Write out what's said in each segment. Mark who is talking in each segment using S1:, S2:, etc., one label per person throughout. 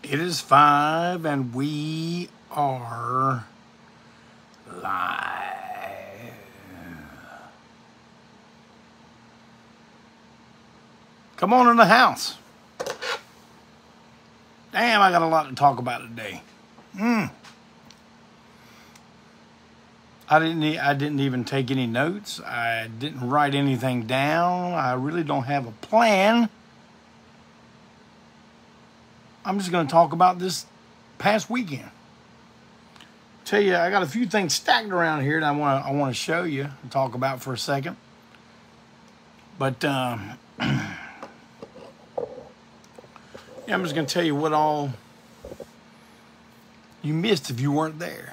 S1: It is 5 and we are live. Come on in the house. Damn, I got a lot to talk about today. I didn't even take any notes. I didn't write anything down. I really don't have a plan. I'm just going to talk about this past weekend. Tell you, I got a few things stacked around here that I want to show you and talk about for a second. But yeah, I'm just going to tell you what all you missed if you weren't there.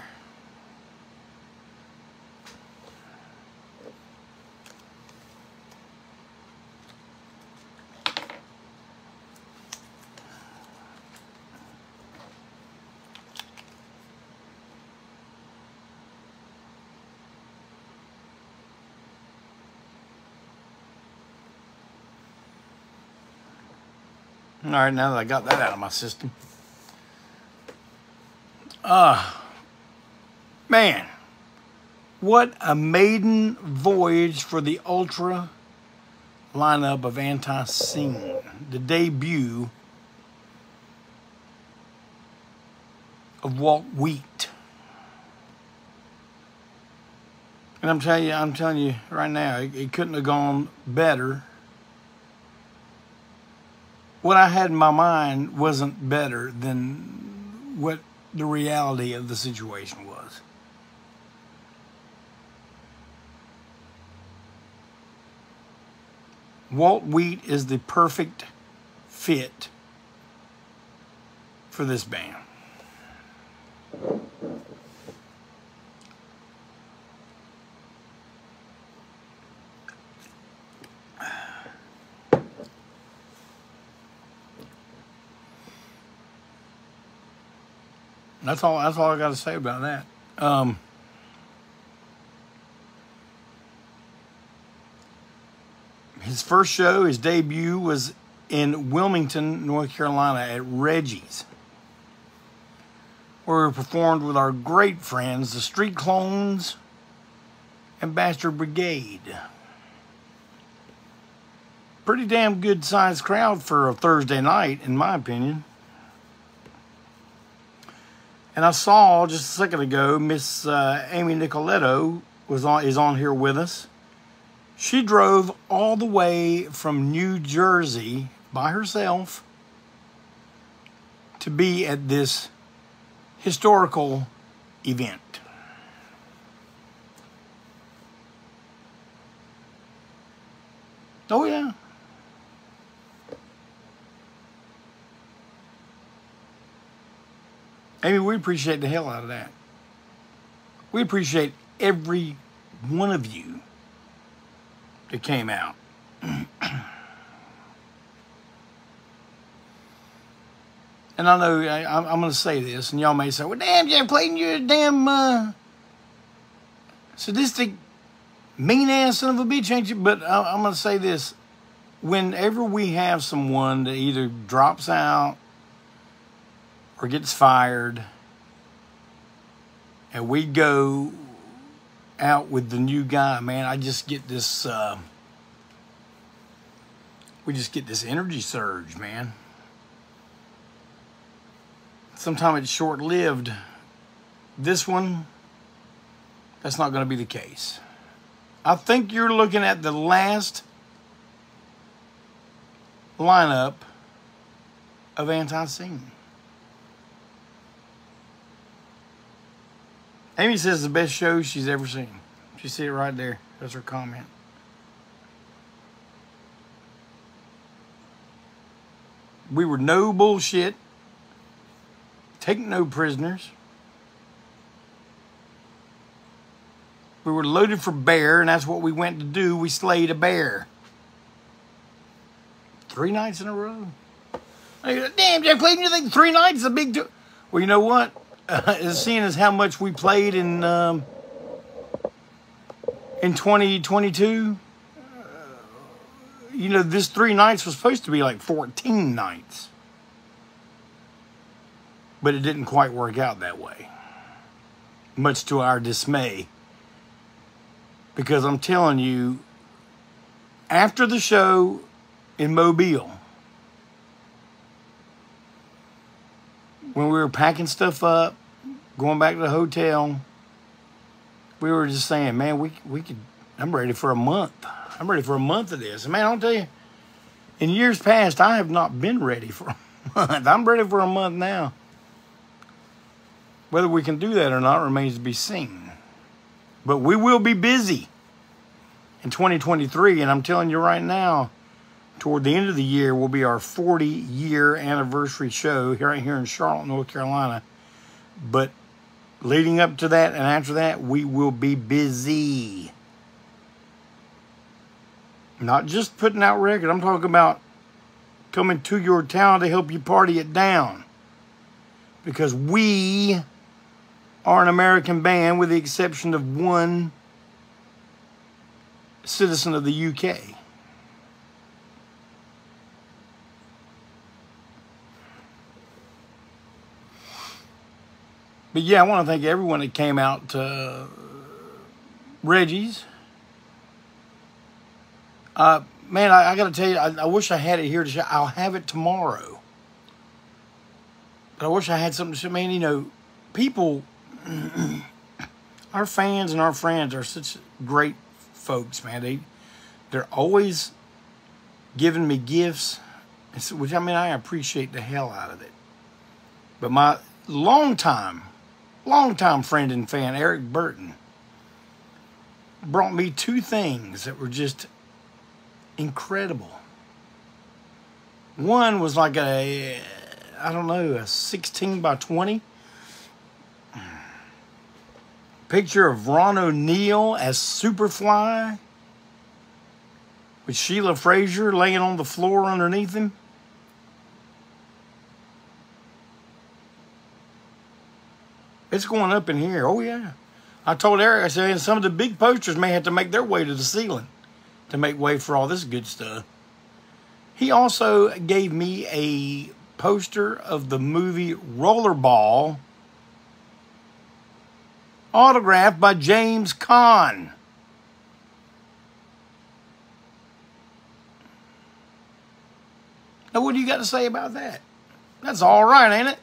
S1: All right, now that I got that out of my system. Man, what a maiden voyage for the Ultra lineup of ANTiSEEN. The debut of Walt Wheat. And I'm telling you right now, it couldn't have gone better. What I had in my mind wasn't better than what the reality of the situation was. Walt Wheat is the perfect fit for this band. That's all I got to say about that. His first show, his debut, was in Wilmington, North Carolina at Reggie's, where we performed with our great friends, the Street Clones and Bastard Brigade. Pretty damn good sized crowd for a Thursday night, in my opinion. And I saw just a second ago, Miss Amy Nicoletto is on here with us. She drove all the way from New Jersey by herself to be at this historical event. Oh yeah. Amy, we appreciate the hell out of that. We appreciate every one of you that came out. And I know I'm going to say this, and y'all may say, well, damn, Jeff Clayton, you're a damn sadistic, mean-ass son of a bitch, ain't you? But I'm going to say this. Whenever we have someone that either drops out or gets fired, and we go out with the new guy, man, I just get this, we just get this energy surge, man. Sometimes it's short-lived. This one, that's not going to be the case. I think you're looking at the last lineup of ANTiSEEN. Amy says the best show she's ever seen. She see it right there. That's her comment. We were no bullshit. Take no prisoners. We were loaded for bear, and that's what we went to do. We slayed a bear. 3 nights in a row. Damn, Jeff Clayton, you think 3 nights is a big deal? Well, you know what? Seeing as how much we played in 2022, you know, this 3 nights was supposed to be like 14 nights. But it didn't quite work out that way, much to our dismay. Because I'm telling you, after the show in Mobile, when we were packing stuff up, going back to the hotel, we were just saying, man, we could, I'm ready for a month. I'm ready for a month of this. And man, I'll tell you, in years past, I have not been ready for a month. I'm ready for a month now. Whether we can do that or not remains to be seen. But we will be busy in 2023. And I'm telling you right now, toward the end of the year will be our 40-year anniversary show right here in Charlotte, North Carolina. But leading up to that and after that, we will be busy. Not just putting out records. I'm talking about coming to your town to help you party it down. Because we are an American band with the exception of one citizen of the UK. But yeah, I want to thank everyone that came out to Reggie's. Man, I got to tell you, I wish I had it here to show. I'll have it tomorrow. But I wish I had something to show. Man, you know, people, our fans and our friends are such great folks, man. They're always giving me gifts, which, I mean, I appreciate the hell out of it. But my longtime friend and fan, Eric Burton, brought me two things that were just incredible. One was like a 16 by 20 picture of Ron O'Neal as Superfly with Sheila Frazier laying on the floor underneath him. It's going up in here. Oh, yeah. I told Eric, I said, some of the big posters may have to make their way to the ceiling to make way for all this good stuff. He also gave me a poster of the movie Rollerball, autographed by James Caan. Now, what do you got to say about that? That's all right, ain't it?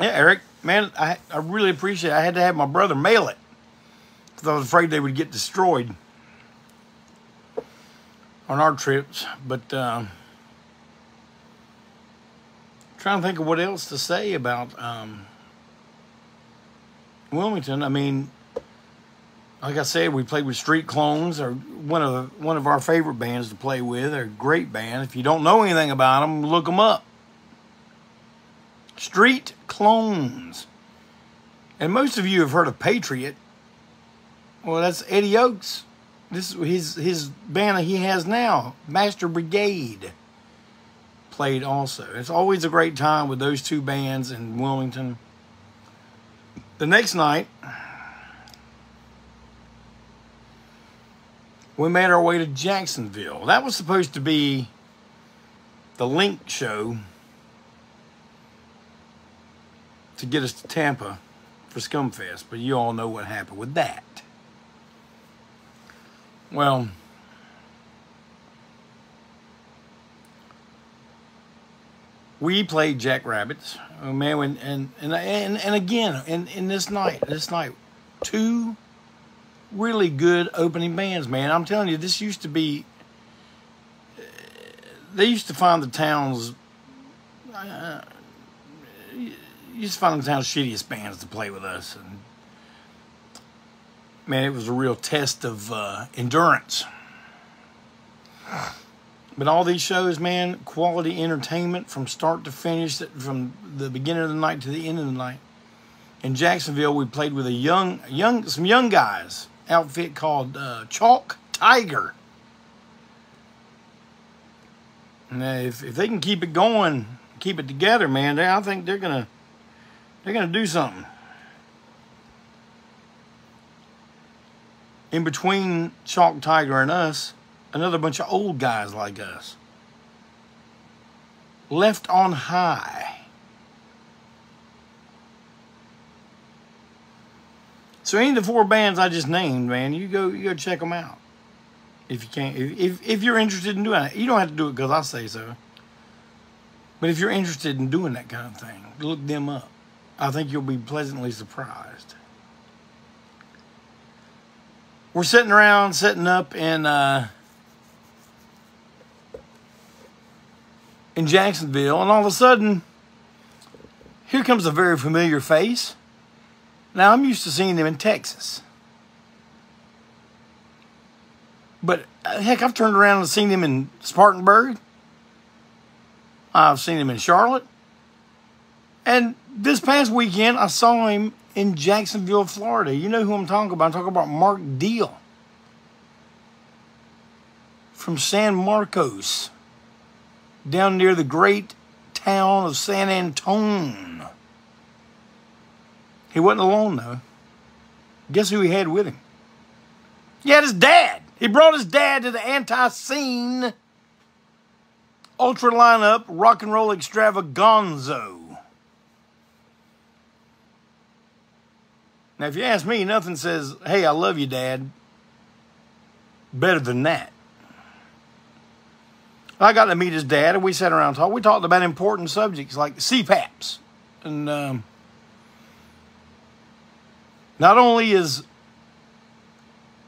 S1: Yeah, Eric, man, I really appreciate it. I had to have my brother mail it because I was afraid they would get destroyed on our trips. But trying to think of what else to say about Wilmington. I mean, like I said, we played with Street Clones, or one of our favorite bands to play with. They're a great band. If you don't know anything about them, look them up. Street Clones. And most of you have heard of Patriot. Well, that's Eddie Oaks. This is his band that he has now, Master Brigade, played also. It's always a great time with those two bands in Wilmington. The next night, we made our way to Jacksonville. That was supposed to be the link show to get us to Tampa for Scumfest, but you all know what happened with that. Well, we played Jackrabbits, oh man, and again, in this night, two really good opening bands, man. I'm telling you, this used to be, they used to find the town's, used to find the town's shittiest bands to play with us. And man, it was a real test of endurance. But all these shows, man, quality entertainment from start to finish, from the beginning of the night to the end of the night. In Jacksonville, we played with some young guys outfit called Chalk Tiger. And if they can keep it going, keep it together, man, I think they're gonna do something. In between Chalk Tiger and us, Another bunch of old guys like us. Left on High. So any of the 4 bands I just named, man, you go check them out. If you can't, if you're interested in doing it. You don't have to do it because I say so. But if you're interested in doing that kind of thing, look them up. I think you'll be pleasantly surprised. We're setting up in Jacksonville, and all of a sudden, here comes a very familiar face. Now, I'm used to seeing them in Texas. But, heck, I've turned around and seen them in Spartanburg. I've seen him in Charlotte. And this past weekend, I saw him in Jacksonville, Florida. You know who I'm talking about. I'm talking about Mark Deal from San Marcos, down near the great town of San Antone. He wasn't alone, though. Guess who he had with him? He had his dad. He brought his dad to the ANTiSEEN Ultra Lineup Rock and Roll Extravaganza. Now, if you ask me, nothing says, hey, I love you, Dad, better than that. I got to meet his dad, and we sat around and talked. We talked about important subjects like CPAPs. And not only is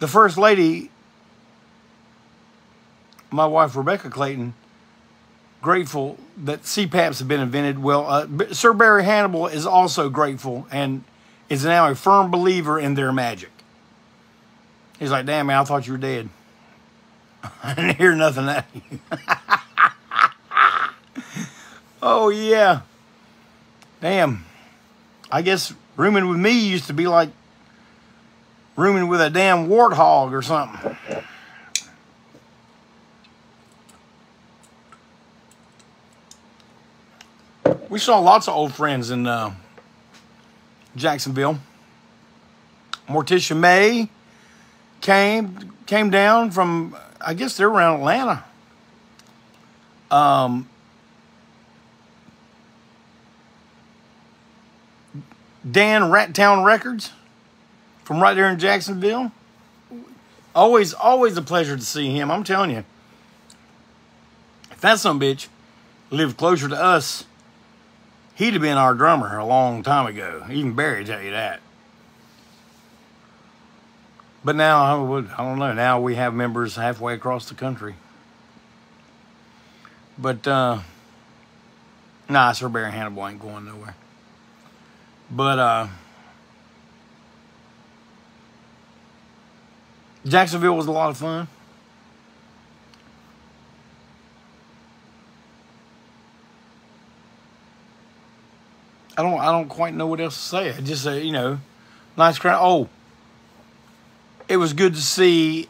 S1: the First Lady, my wife, Rebecca Clayton, grateful that CPAPs have been invented, well, Sir Barry Hannibal is also grateful and is now a firm believer in their magic. He's like, damn, man, I thought you were dead. I didn't hear nothing out of you. Oh, yeah. Damn. I guess rooming with me used to be like rooming with a damn warthog or something. We saw lots of old friends in Jacksonville. Morticia May came down from, I guess they're around Atlanta. Dan Rattown Records from right there in Jacksonville. Always a pleasure to see him. I'm telling you, if that son of a bitch lived closer to us, he'd have been our drummer a long time ago. Even Barry tell you that. But now, I don't know. Now we have members halfway across the country. But, nah, Sir Barry Hannibal ain't going nowhere. But, Jacksonville was a lot of fun. I don't quite know what else to say. I just say, you know, nice crowd. Oh, it was good to see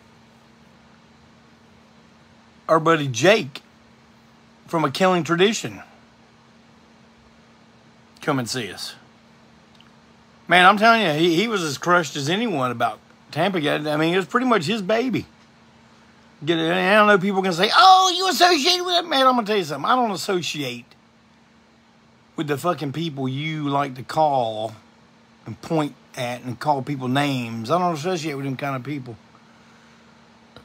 S1: our buddy Jake from A Killing Tradition come and see us. Man, I'm telling you, he was as crushed as anyone about Tampa. I mean, it was pretty much his baby. I don't know, people can say, oh, you associate with it? Man, I'm going to tell you something. I don't associate with the fucking people you like to call and point at and call people names. I don't associate with them kind of people.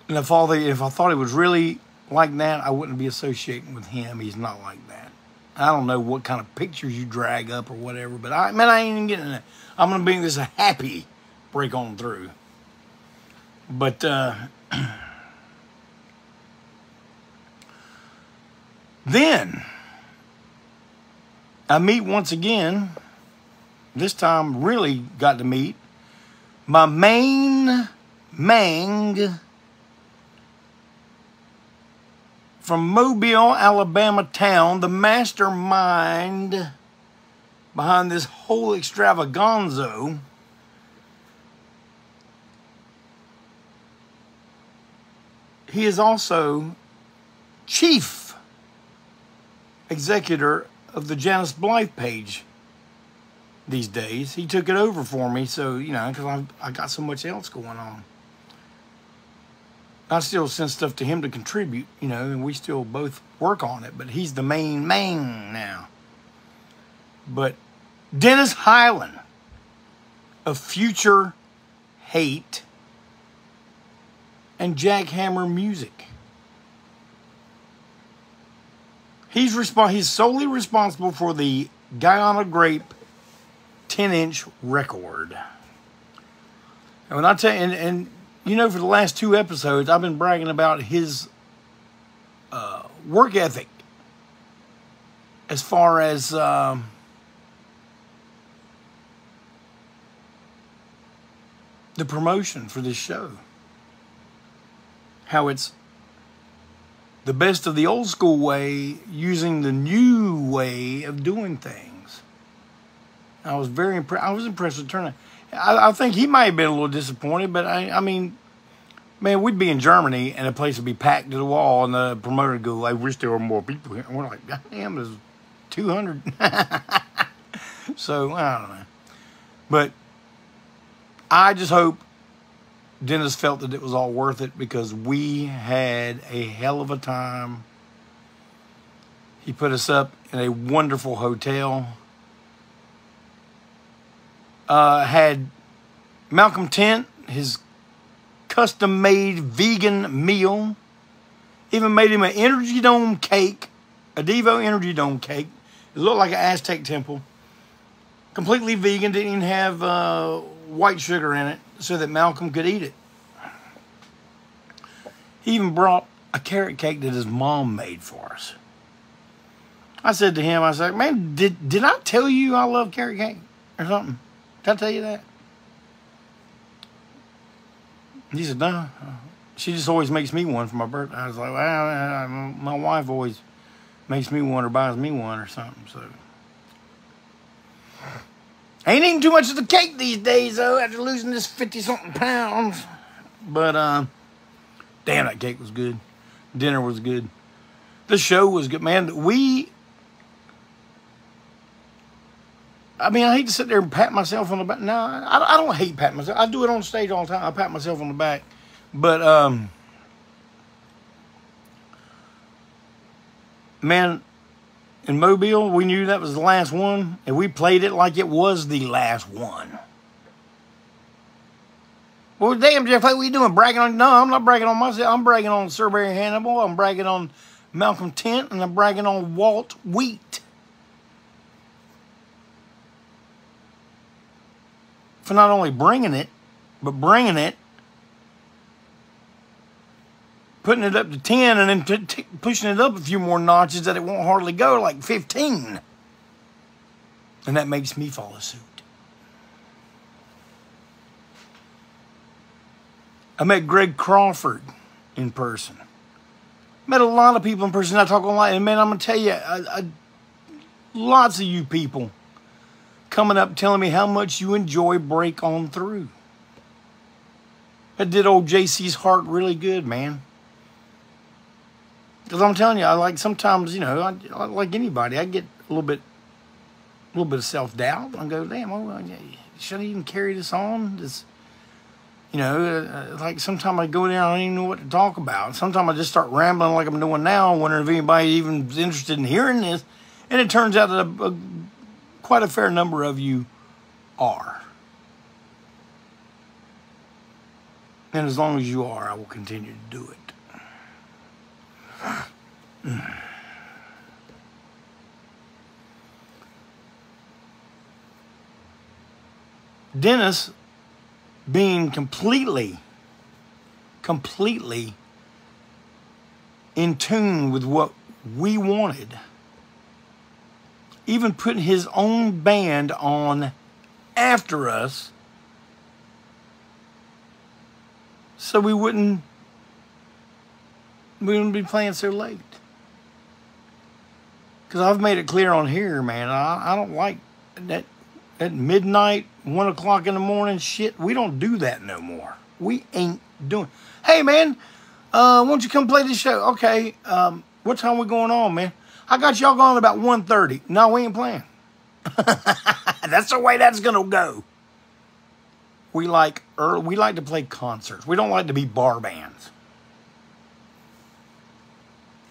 S1: And if I thought he was really like that, I wouldn't be associating with him. He's not like that. I don't know what kind of pictures you drag up or whatever, but I ain't even getting that. I'm going to bring this a happy break on through. But, then I meet once again, this time really got to meet my main mang from Mobile, Alabama town, the mastermind behind this whole extravaganza. He is also chief executor of the Janice Blythe page these days. He took it over for me, so, you know, because I got so much else going on. I still send stuff to him to contribute, you know, and we still both work on it, but he's the main man now. But Dennis Highland of Future Hate and Jackhammer Music. He's solely responsible for the Guyana Grape 10-inch record. And when I tell you, and you know, for the last 2 episodes, I've been bragging about his work ethic as far as the promotion for this show. How it's the best of the old school way using the new way of doing things. I was very impressed. I was impressed with turnout. I think he might have been a little disappointed, but I mean, man, we'd be in Germany and the place would be packed to the wall, and the promoter would go, "I wish there were more people here." And we're like, "God damn, there's 200." So I don't know, but I just hope Dennis felt that it was all worth it, because we had a hell of a time. He put us up in a wonderful hotel. Had Malcolm Tent, his custom-made vegan meal. Even made him an Energy Dome cake, a Devo Energy Dome cake. It looked like an Aztec temple. Completely vegan, didn't even have white sugar in it, so that Malcolm could eat it. He even brought a carrot cake that his mom made for us. I said to him, I said, "Man, did I tell you I love carrot cake or something? Did I tell you that?" He said, "No, she just always makes me one for my birthday." I was like, "Well, my wife always makes me one or buys me one or something." So I ain't eating too much of the cake these days, though, after losing this 50-something pounds. But damn, that cake was good. Dinner was good. The show was good, man. I mean, I hate to sit there and pat myself on the back. No, I don't hate patting myself. I do it on stage all the time. I pat myself on the back. But, man, in Mobile, we knew that was the last one, and we played it like it was the last one. Well, damn, Jeff, what are you doing? Bragging on... No, I'm not bragging on myself. I'm bragging on Sir Barry Hannibal. I'm bragging on Malcolm Tent, and I'm bragging on Walt Wheat. For not only bringing it, but bringing it, putting it up to 10, and then pushing it up a few more notches that it won't hardly go, like 15. And that makes me follow suit. I met Greg Crawford in person. Met a lot of people in person. I talk online, and man, I'm going to tell you, lots of you people coming up telling me how much you enjoy Break On Through. That did old JC's heart really good, man. Because I'm telling you, I like sometimes, you know, I like anybody, I get a little bit of self-doubt. I go, damn, should I even carry this on? This, you know, like sometimes I go there, I don't even know what to talk about. Sometimes I just start rambling like I'm doing now, wondering if anybody even is interested in hearing this. And it turns out that quite a fair number of you are. And as long as you are, I will continue to do it. Dennis being completely in tune with what we wanted, even putting his own band on after us so we wouldn't be playing so late. Because I've made it clear on here, man, I don't like that at midnight, 1 o'clock in the morning shit. We don't do that no more. We ain't doing. Hey, man, why don't you come play this show? Okay, what time we going on, man? I got y'all going about 1:30. No, we ain't playing. That's the way that's gonna go. We like to play concerts. We don't like to be bar bands.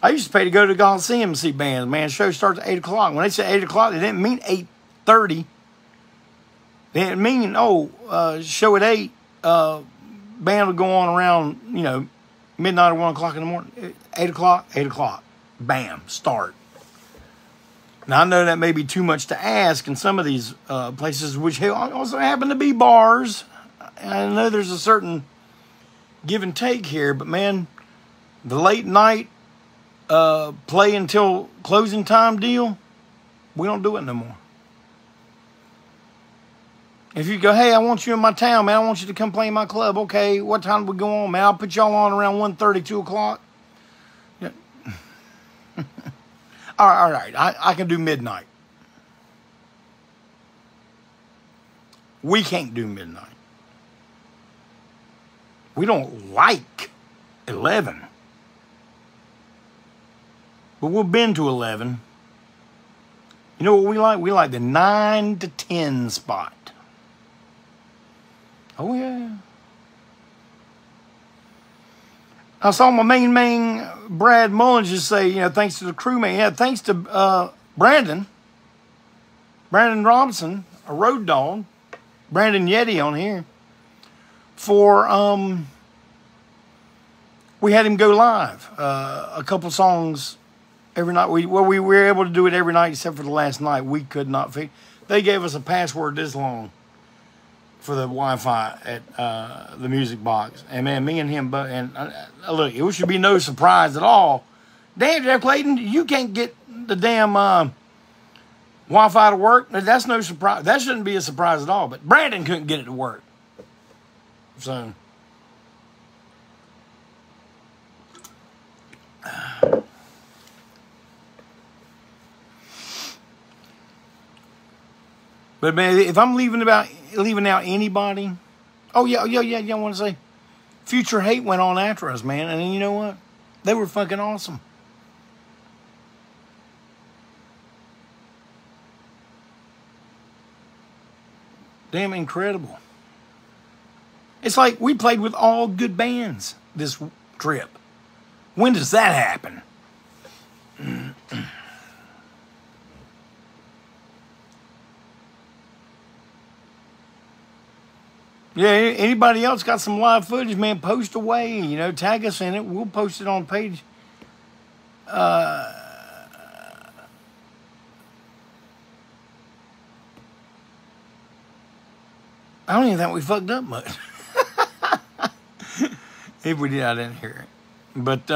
S1: I used to pay to go to the Coliseum to see bands. Man, the show starts at 8 o'clock. When they said 8 o'clock, they didn't mean 8:30. They didn't mean, show at 8. Band would go on around, midnight or 1 o'clock in the morning. 8 o'clock, 8 o'clock. Bam, start. Now, I know that may be too much to ask in some of these places, which also happen to be bars. I know there's a certain give and take here, but man, the late night play until closing time deal, we don't do it no more. If you go, hey, I want you in my town, man, I want you to come play in my club. Okay, what time do we go on, man? I'll put y'all on around 1:30, 2 o'clock. Yeah. All right, I can do midnight. We can't do midnight. We don't like 11. But we'll bend to 11. You know what we like? We like the 9 to 10 spot. Oh, yeah. I saw my main Brad Mullins just say, thanks to the crewmate. Yeah, thanks to Brandon Robinson, a road dog, Brandon Yeti on here, for, we had him go live a couple songs every night. We were able to do it every night except for the last night. We could not figure. They gave us a password this long for the Wi-Fi at the music box. And man, me and him, and look, it should be no surprise at all. Damn, Jeff Clayton, you can't get the damn Wi-Fi to work. That's no surprise. That shouldn't be a surprise at all. But Brandon couldn't get it to work. So, but man, if I'm leaving out anybody, I want to say, Future Hate went on after us, man, and you know what? They were fucking awesome. Damn incredible. It's like we played with all good bands this trip. When does that happen? Yeah, anybody else got some live footage, man, post away. Tag us in it. We'll post it on the page. I don't even think we fucked up much. If we did, I didn't hear it. But,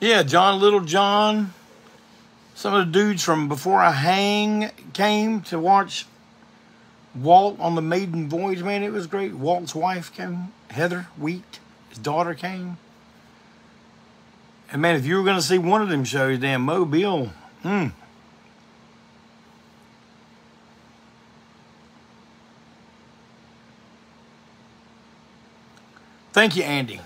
S1: yeah, Little John, some of the dudes from Before I Hang came to watch Walt on the maiden voyage, man. It was great. Walt's wife came, Heather Wheat, his daughter came. And man, if you were going to see one of them shows, damn Mobile, Thank you, Andy.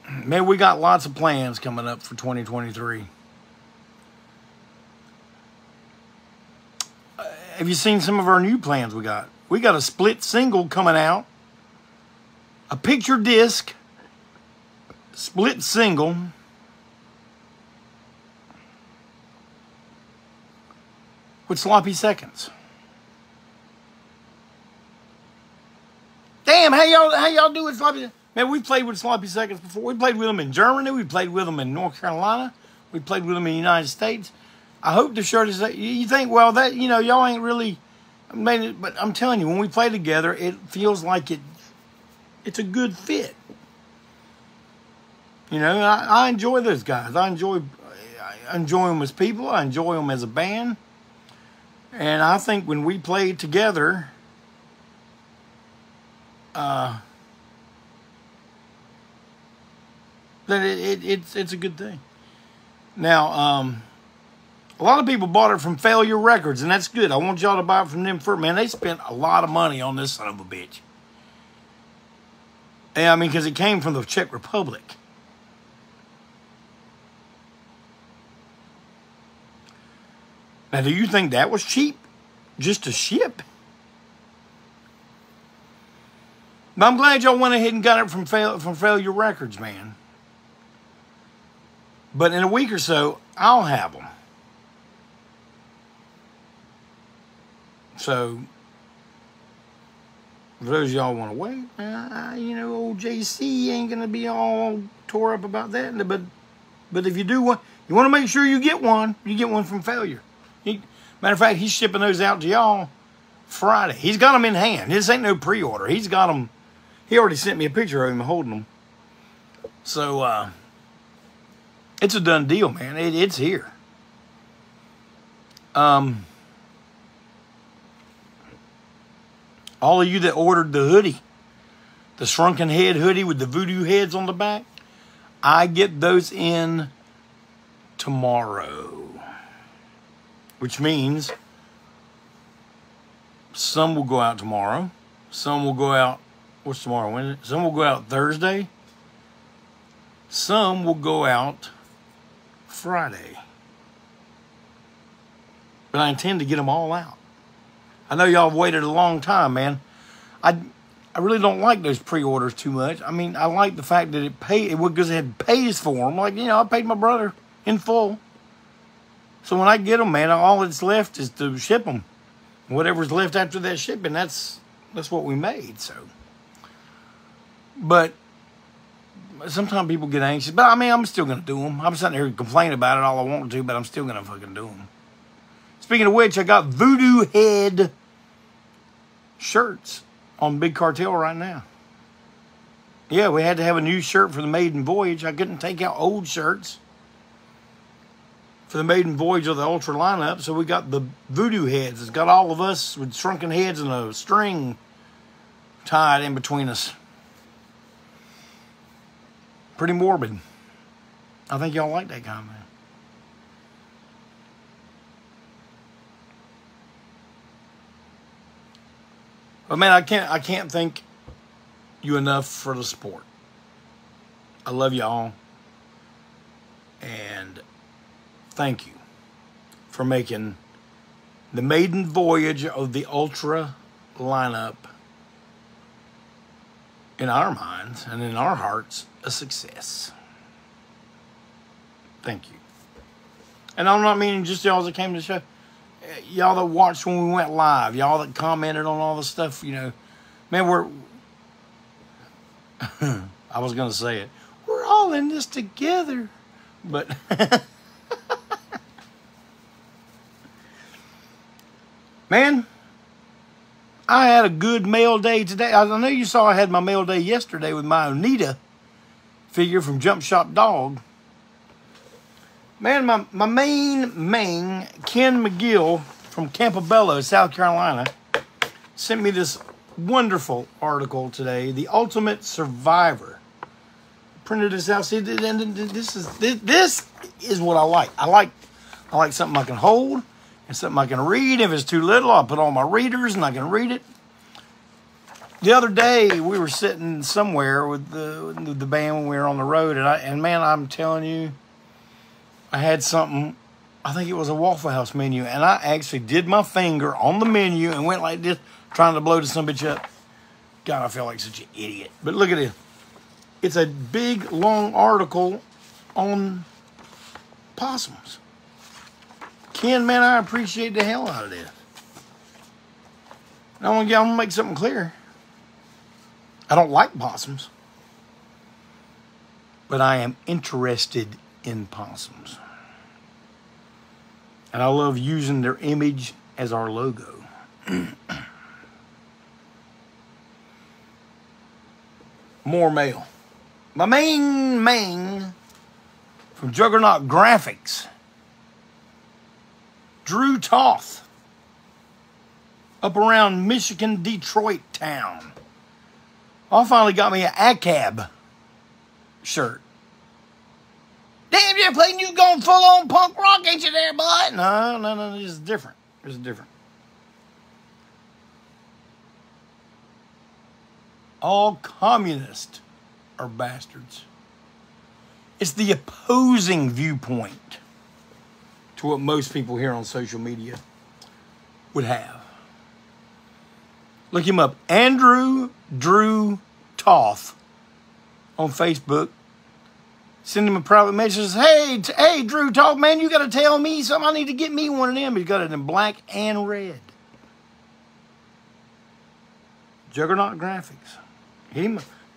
S1: Man, we got lots of plans coming up for 2023. Have you seen some of our new plans we got? We got a split single coming out. A picture disc. Split single. With Sloppy Seconds. Damn, how y'all do with Sloppy Seconds? Man, we played with Sloppy Seconds before. We played with them in Germany. We played with them in North Carolina. We played with them in the United States. I hope the shirt is that. You think, well, that, y'all ain't really made it. But I'm telling you, when we play together, it feels like it's a good fit. I enjoy those guys. I enjoy them as people. I enjoy them as a band. And I think when we play together, that it's a good thing. Now, a lot of people bought it from Failure Records, and that's good. I want y'all to buy it from them first. Man, they spent a lot of money on this son of a bitch. Yeah, because it came from the Czech Republic. Now, do you think that was cheap? Just to ship? But I'm glad y'all went ahead and got it from Failure Records, man. But in a week or so, I'll have them. So, for those of y'all want to wait, you know, old JC ain't going to be all tore up about that. But if you do want, you want to make sure you get one from Failure. Matter of fact, he's shipping those out to y'all Friday. He's got them in hand. This ain't no pre-order. He's got them. He already sent me a picture of him holding them. So, it's a done deal, man. It's here. All of you that ordered the hoodie, the shrunken head hoodie with the voodoo heads on the back, I get those in tomorrow. Which means some will go out tomorrow. Some will go out, what's tomorrow, Wednesday? Some will go out Thursday. Some will go out Friday. But I intend to get them all out. I know y'all have waited a long time, man. I really don't like those pre-orders too much. I mean, I like the fact that it because it pays for them. Like, you know, I paid my brother in full. So when I get them, man, all that's left is to ship them. Whatever's left after that shipping, that's what we made. So, but sometimes people get anxious. But I mean, I'm still gonna do them. I'm sitting here complaining about it all I want to, but I'm still gonna fucking do them. Speaking of which, I got voodoo head shirts on Big Cartel right now. Yeah, we had to have a new shirt for the maiden voyage. I couldn't take out old shirts for the maiden voyage of the Ultra lineup, so we got the voodoo heads. It's got all of us with shrunken heads and a string tied in between us. Pretty morbid. I think y'all like that comment. But man, I can't thank you enough for the support. I love y'all. And thank you for making the maiden voyage of the Ultra lineup, in our minds and in our hearts, a success. Thank you. And I'm not meaning just y'all that came to the show. Y'all that watched when we went live. Y'all that commented on all the stuff, you know. Man, we're... I was going to say it. We're all in this together. But... Man, I had a good mail day today. I know you saw I had my mail day yesterday with my Oneida figure from Jump Shop Dog. Man, my main Ken McGill from Campobello, South Carolina, sent me this wonderful article today, The Ultimate Survivor. Printed this out. See, this is what I like. I like something I can hold and something I can read. If it's too little, I'll put on my readers and I can read it. The other day, we were sitting somewhere with the band when we were on the road, and man, I'm telling you, I had something, I think it was a Waffle House menu, and I actually did my finger on the menu and went like this, trying to blow this bitch up. God, I feel like such an idiot. But look at it. It's a big, long article on possums. Ken, man, I appreciate the hell out of this. And I'm gonna make something clear. I don't like possums, but I am interested in possums. And I love using their image as our logo. More mail. My main from Juggernaut Graphics. Drew Toth. Up around Michigan, Detroit town. I finally got me an ACAB shirt. Damn, you're playing, you going full on punk rock, ain't you there, bud? No, this is different. This is different. All communists are bastards. It's the opposing viewpoint to what most people here on social media would have. Look him up, Andrew Drew Toth on Facebook. Send him a private message. Hey, Drew Toth, man, you got to tell me something. I need to get me one of them. He's got it in black and red. Juggernaut Graphics.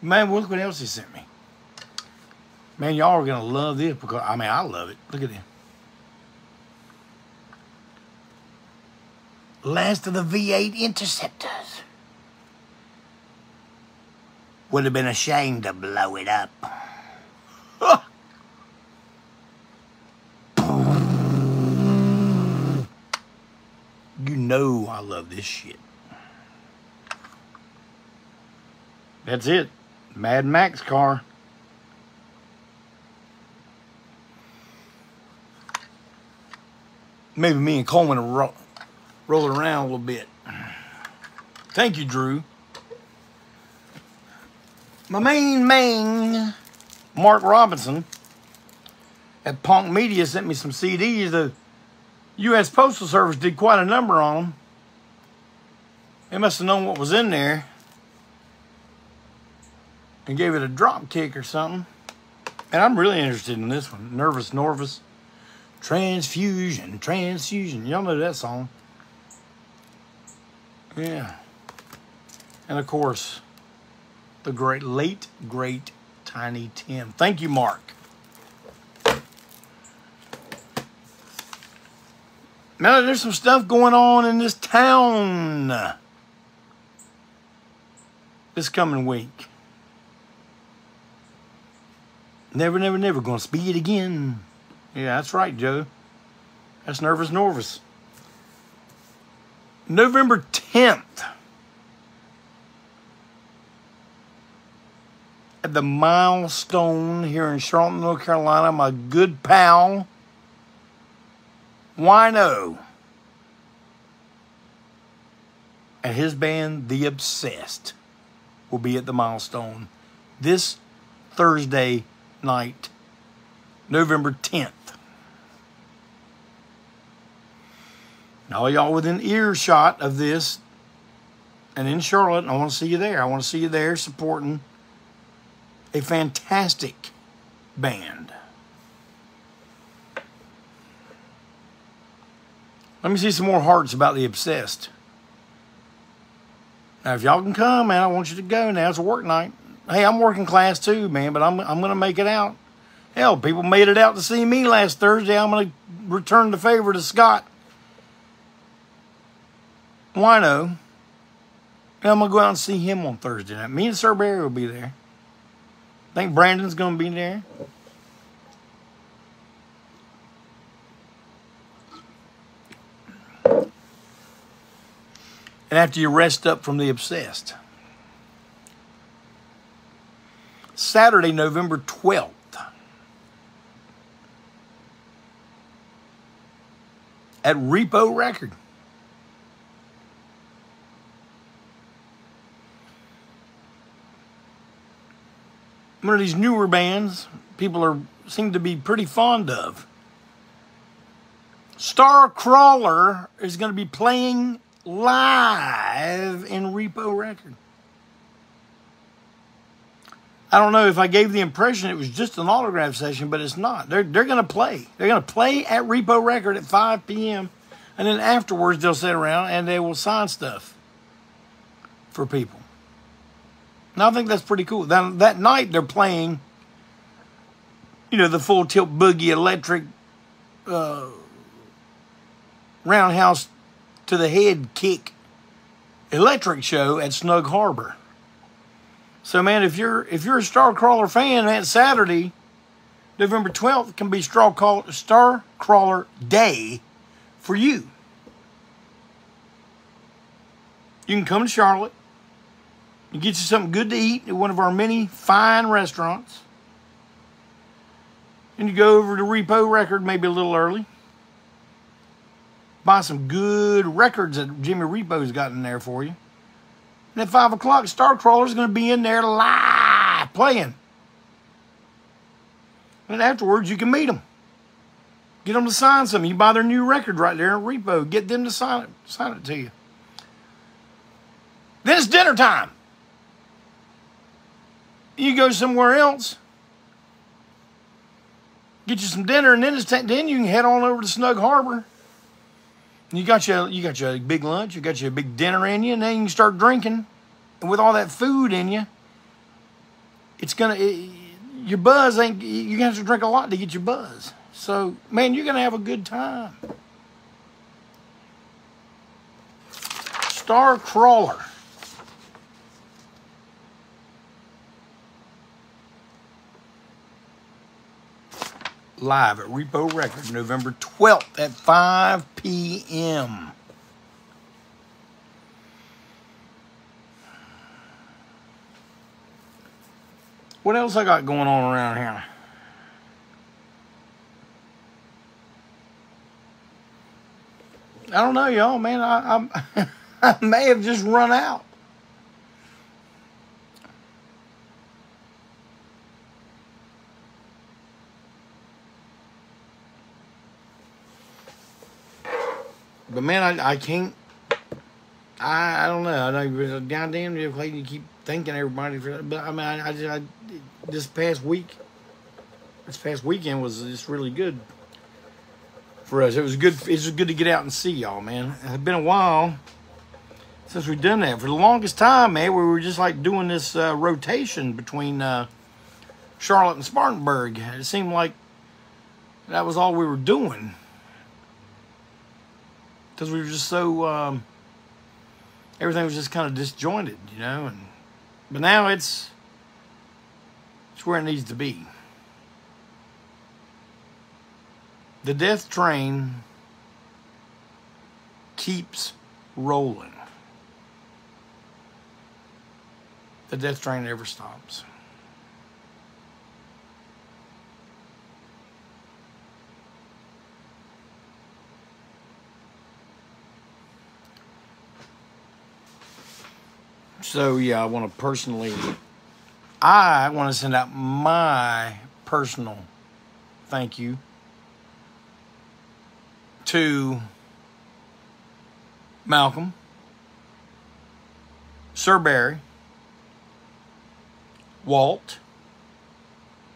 S1: Man, look what else he sent me. Man, y'all are going to love this because, I mean, I love it. Look at him. Last of the V8 Interceptors. Would have been ashamed to blow it up. You know I love this shit. That's it. Mad Max car. Maybe me and Coleman will roll it around a little bit. Thank you, Drew. My main, Mark Robinson at Punk Media sent me some CDs. The U.S. Postal Service did quite a number on them. They must have known what was in there and gave it a drop kick or something. And I'm really interested in this one. Nervous Norvis. Transfusion. Y'all know that song. Yeah. And of course, the late great Tiny Tim. Thank you, Mark. Now there's some stuff going on in this town this coming week. Never gonna speed again. Yeah, that's right, Joe. That's Nervous Norvis. November 10th. At the Milestone here in Charlotte, North Carolina, my good pal, Wino, and his band, The Obsessed, will be at the Milestone this Thursday night, November 10th. And all y'all within earshot of this and in Charlotte, I want to see you there. I want to see you there supporting a fantastic band. Let me see some more hearts about The Obsessed. Now, if y'all can come, man, I want you to go now. It's a work night. Hey, I'm working class too, man, but I'm going to make it out. Hell, people made it out to see me last Thursday. I'm going to return the favor to Scott Wino. And I'm going to go out and see him on Thursday night. Me and Sir Barry will be there. I think Brandon's going to be there. And after you rest up from The Obsessed, Saturday, November 12th, at Repo Record. One of these newer bands people seem to be pretty fond of. Starcrawler is going to be playing live in Repo Record. I don't know if I gave the impression it was just an autograph session, but it's not. They're going to play. They're going to play at Repo Record at 5 p.m. And then afterwards they'll sit around and they will sign stuff for people. And I think that's pretty cool. That night they're playing, you know, the Full Tilt Boogie electric roundhouse to the head kick electric show at Snug Harbor. So, man, if you're a Starcrawler fan, that Saturday, November 12th, can be Starcrawler Day for you. You can come to Charlotte and get you something good to eat at one of our many fine restaurants. And you go over to Repo Record maybe a little early. Buy some good records that Jimmy Repo's got in there for you. And at 5 o'clock, Starcrawler's going to be in there live playing. And afterwards, you can meet them. Get them to sign something. You buy their new record right there in repo. Get them to sign it to you. Then it's dinner time. You go somewhere else. Get you some dinner, and then you can head on over to Snug Harbor. And you got your big lunch, you got your big dinner in you, and then you can start drinking. And with all that food in you, your buzz ain't. You're gonna have to drink a lot to get your buzz. So, man, you're gonna have a good time. Star Crawler. Live at Repo Records, November 12th at 5 p.m. What else I got going on around here? I don't know, y'all, man. I may have just run out. But man, I can't. I don't know. I know. Goddamn, Clayton, you keep thanking everybody for that. But I mean, this past weekend was just really good for us. It was good. It was good to get out and see y'all, man. It's been a while since we've done that. For the longest time, man, we were just like doing this rotation between Charlotte and Spartanburg. It seemed like that was all we were doing. Because we were just so, everything was just kind of disjointed, you know. But now it's where it needs to be. The death train keeps rolling. The death train never stops. So, yeah, I want to send out my personal thank you to Malcolm, Sir Barry, Walt,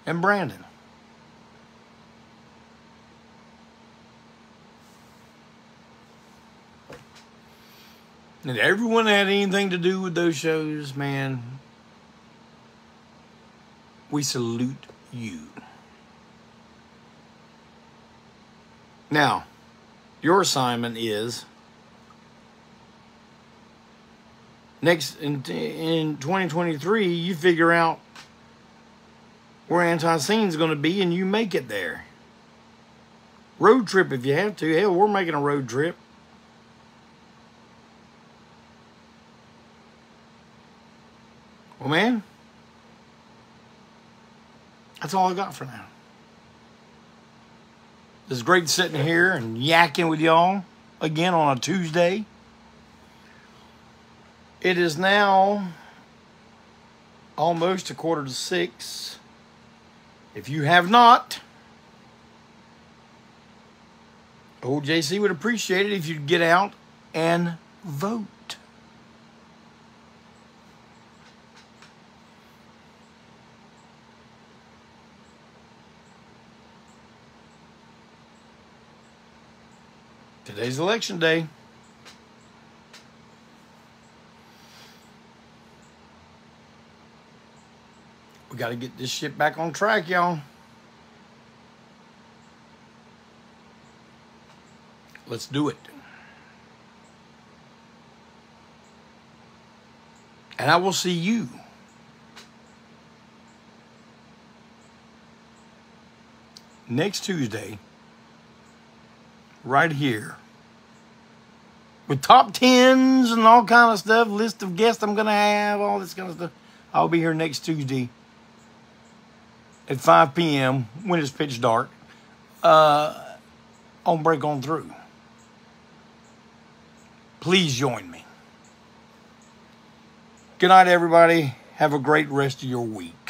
S1: and Brandon. And everyone that had anything to do with those shows, man, we salute you. Now, your assignment is next in 2023, you figure out where ANTiSEEN's going to be and you make it there. Road trip if you have to. Hell, we're making a road trip. Well, man, that's all I got for now. It's great sitting here and yakking with y'all again on a Tuesday. It is now almost 5:45. If you have not, old JC would appreciate it if you'd get out and vote. Today's election day. We got to get this shit back on track, y'all. Let's do it. And I will see you next Tuesday right here with top 10s and all kind of stuff, list of guests I'm going to have, all this kind of stuff. I'll be here next Tuesday at 5 p.m. when it's pitch dark on Break On Through. Please join me. Good night, everybody. Have a great rest of your week.